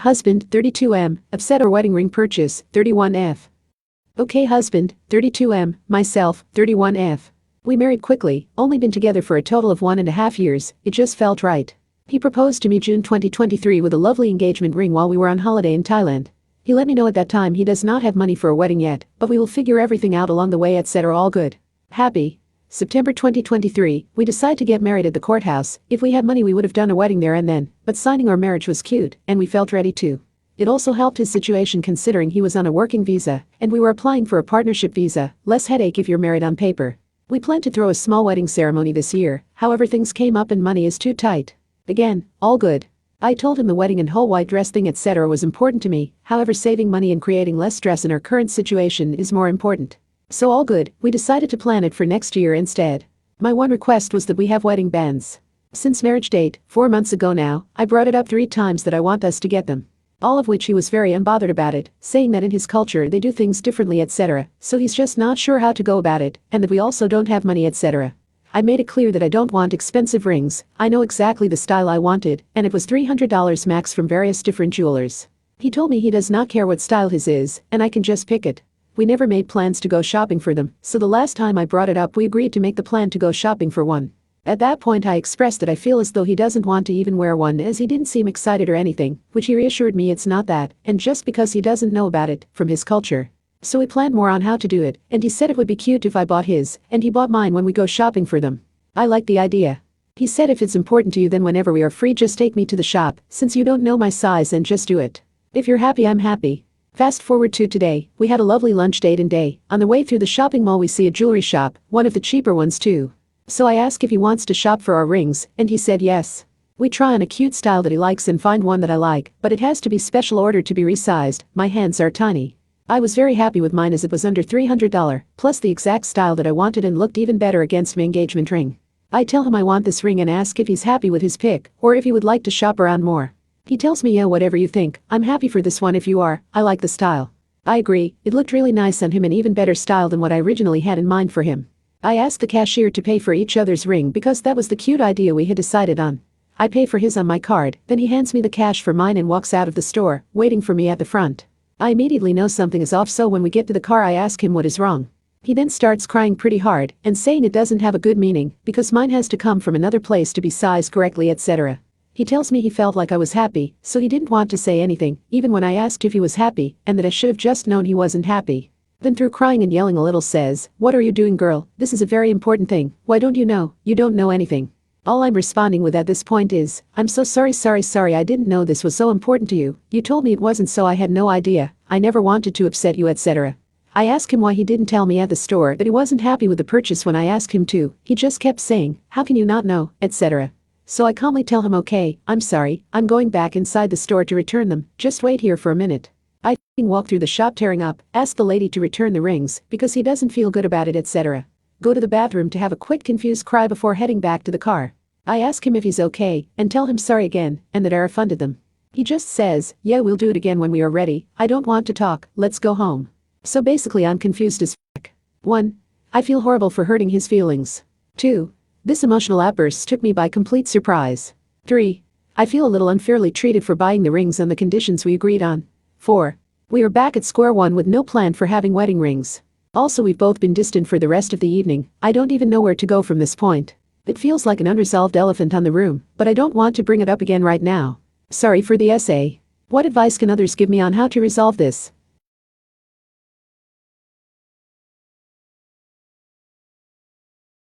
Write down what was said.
Husband, 32M, upset or wedding ring purchase, 31F. Okay husband, 32M, myself, 31F. We married quickly, only been together for a total of 1.5 years, it just felt right. He proposed to me June 2023 with a lovely engagement ring while we were on holiday in Thailand. He let me know at that time he does not have money for a wedding yet, but we will figure everything out along the way, etc. All good. Happy. September 2023, we decide to get married at the courthouse. If we had money we would have done a wedding there and then, but signing our marriage was cute, and we felt ready to. It also helped his situation considering he was on a working visa, and we were applying for a partnership visa, less headache if you're married on paper. We planned to throw a small wedding ceremony this year, however things came up and money is too tight. Again, all good. I told him the wedding and whole white dress thing etc. was important to me, however saving money and creating less stress in our current situation is more important. So all good, we decided to plan it for next year instead. My one request was that we have wedding bands. Since marriage date, 4 months ago now, I brought it up 3 times that I want us to get them. All of which he was very unbothered about it, saying that in his culture they do things differently etc. So he's just not sure how to go about it, and that we also don't have money etc. I made it clear that I don't want expensive rings, I know exactly the style I wanted, and it was $300 max from various different jewelers. He told me he does not care what style his is, and I can just pick it. We never made plans to go shopping for them, so the last time I brought it up we agreed to make the plan to go shopping for one. At that point I expressed that I feel as though he doesn't want to even wear one as he didn't seem excited or anything, which he reassured me it's not that, and just because he doesn't know about it, from his culture. So we planned more on how to do it, and he said it would be cute if I bought his, and he bought mine when we go shopping for them. I like the idea. He said if it's important to you then whenever we are free just take me to the shop, since you don't know my size and just do it. If you're happy I'm happy. Fast forward to today, we had a lovely lunch date and day. On the way through the shopping mall we see a jewelry shop, one of the cheaper ones too. So I ask if he wants to shop for our rings, and he said yes. We try on a cute style that he likes and find one that I like, but it has to be special order to be resized, my hands are tiny. I was very happy with mine as it was under $300, plus the exact style that I wanted and looked even better against my engagement ring. I tell him I want this ring and ask if he's happy with his pick, or if he would like to shop around more. He tells me yeah whatever you think, I'm happy for this one if you are, I like the style. I agree, it looked really nice on him and even better style than what I originally had in mind for him. I asked the cashier to pay for each other's ring because that was the cute idea we had decided on. I pay for his on my card, then he hands me the cash for mine and walks out of the store, waiting for me at the front. I immediately know something is off, so when we get to the car I ask him what is wrong. He then starts crying pretty hard and saying it doesn't have a good meaning because mine has to come from another place to be sized correctly etc. He tells me he felt like I was happy, so he didn't want to say anything, even when I asked if he was happy, and that I should have just known he wasn't happy. Then through crying and yelling a little says, "What are you doing girl, this is a very important thing, why don't you know, you don't know anything." All I'm responding with at this point is, "I'm so sorry I didn't know this was so important to you, you told me it wasn't so I had no idea, I never wanted to upset you etc." I asked him why he didn't tell me at the store that he wasn't happy with the purchase when I asked him to, he just kept saying, "How can you not know," etc. So I calmly tell him okay, I'm sorry, I'm going back inside the store to return them, just wait here for a minute. I walk through the shop tearing up, ask the lady to return the rings because he doesn't feel good about it etc. Go to the bathroom to have a quick confused cry before heading back to the car. I ask him if he's okay and tell him sorry again and that I refunded them. He just says, "Yeah we'll do it again when we are ready, I don't want to talk, let's go home." So basically I'm confused as fuck. 1. I feel horrible for hurting his feelings. 2. This emotional outburst took me by complete surprise. 3. I feel a little unfairly treated for buying the rings on the conditions we agreed on. 4. We are back at square one with no plan for having wedding rings. Also we've both been distant for the rest of the evening, I don't even know where to go from this point. It feels like an unresolved elephant on the room, but I don't want to bring it up again right now. Sorry for the essay. What advice can others give me on how to resolve this?